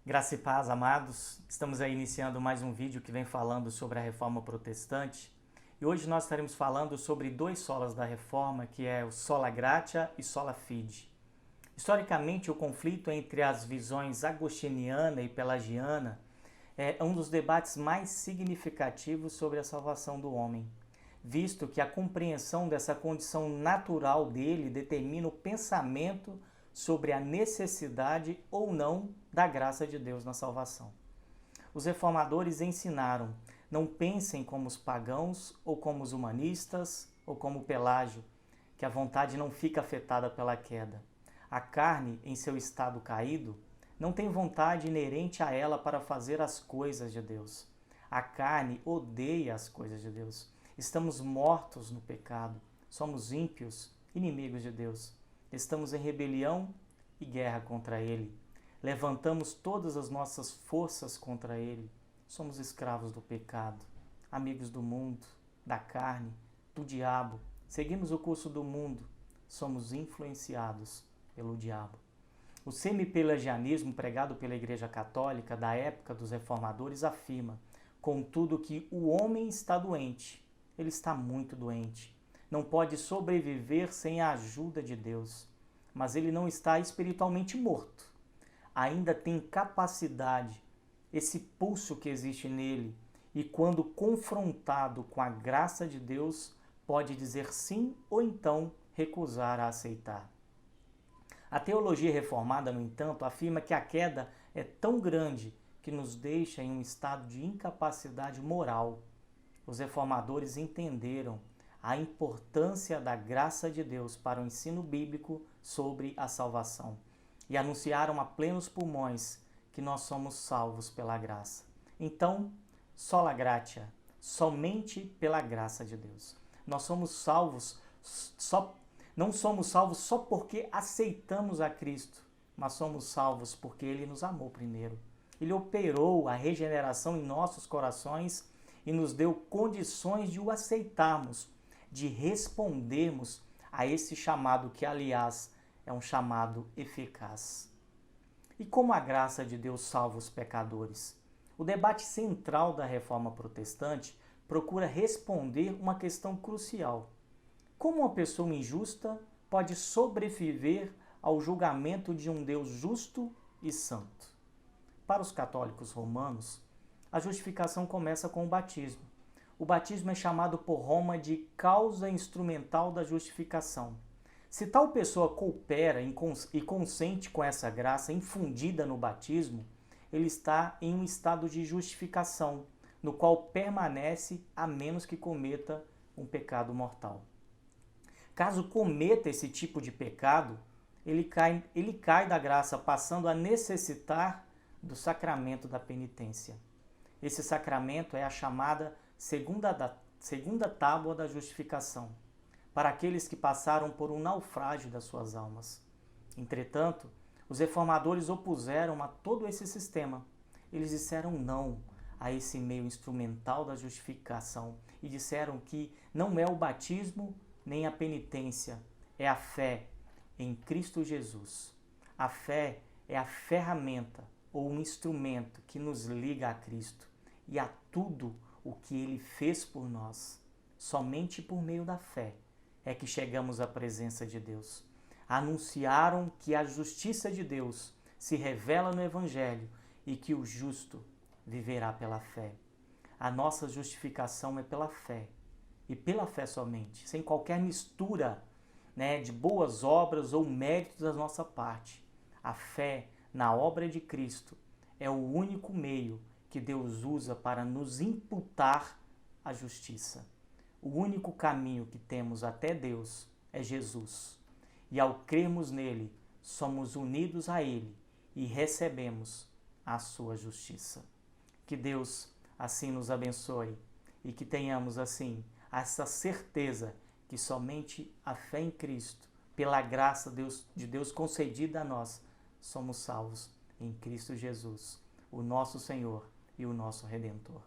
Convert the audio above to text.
Graça e paz, amados. Estamos aí iniciando mais um vídeo que vem falando sobre a Reforma Protestante. E hoje nós estaremos falando sobre dois solas da Reforma, que é o Sola Gratia e Sola Fide. Historicamente, o conflito entre as visões agostiniana e pelagiana é um dos debates mais significativos sobre a salvação do homem, visto que a compreensão dessa condição natural dele determina o pensamento sobre a necessidade ou não da graça de Deus na salvação. Os reformadores ensinaram: não pensem como os pagãos, ou como os humanistas, ou como Pelágio, que a vontade não fica afetada pela queda. A carne, em seu estado caído, não tem vontade inerente a ela para fazer as coisas de Deus. A carne odeia as coisas de Deus. Estamos mortos no pecado, somos ímpios, inimigos de Deus. Estamos em rebelião e guerra contra Ele. Levantamos todas as nossas forças contra Ele. Somos escravos do pecado, amigos do mundo, da carne, do diabo. Seguimos o curso do mundo. Somos influenciados pelo diabo. O semi-pelagianismo pregado pela Igreja Católica da época dos reformadores afirma, contudo, que o homem está doente. Ele está muito doente. Não pode sobreviver sem a ajuda de Deus. Mas ele não está espiritualmente morto. Ainda tem capacidade, esse pulso que existe nele, e quando confrontado com a graça de Deus, pode dizer sim ou então recusar a aceitar. A teologia reformada, no entanto, afirma que a queda é tão grande que nos deixa em um estado de incapacidade moral. Os reformadores entenderam a importância da graça de Deus para o ensino bíblico sobre a salvação e anunciaram a plenos pulmões que nós somos salvos pela graça. Então, sola gratia, somente pela graça de Deus. Nós somos salvos não somos salvos só porque aceitamos a Cristo, mas somos salvos porque Ele nos amou primeiro. Ele operou a regeneração em nossos corações e nos deu condições de o aceitarmos, de respondermos a esse chamado que, aliás, é um chamado eficaz. E como a graça de Deus salva os pecadores? O debate central da Reforma Protestante procura responder uma questão crucial. Como uma pessoa injusta pode sobreviver ao julgamento de um Deus justo e santo? Para os católicos romanos, a justificação começa com o batismo. O batismo é chamado por Roma de causa instrumental da justificação. Se tal pessoa coopera e consente com essa graça infundida no batismo, ele está em um estado de justificação, no qual permanece a menos que cometa um pecado mortal. Caso cometa esse tipo de pecado, ele cai da graça, passando a necessitar do sacramento da penitência. Esse sacramento é a chamada segunda tábua da justificação, para aqueles que passaram por um naufrágio das suas almas. Entretanto, os reformadores opuseram a todo esse sistema. Eles disseram não a esse meio instrumental da justificação e disseram que não é o batismo nem a penitência, é a fé em Cristo Jesus. A fé é a ferramenta ou um instrumento que nos liga a Cristo e a tudo o que Ele fez por nós. Somente por meio da fé é que chegamos à presença de Deus. Anunciaram que a justiça de Deus se revela no Evangelho e que o justo viverá pela fé. A nossa justificação é pela fé, e pela fé somente, sem qualquer mistura, de boas obras ou méritos da nossa parte. A fé na obra de Cristo é o único meio que Deus usa para nos imputar a justiça. O único caminho que temos até Deus é Jesus. E ao crermos nele, somos unidos a Ele e recebemos a sua justiça. Que Deus assim nos abençoe e que tenhamos assim essa certeza que somente a fé em Cristo, pela graça de Deus concedida a nós, somos salvos em Cristo Jesus, o nosso Senhor e o nosso Redentor.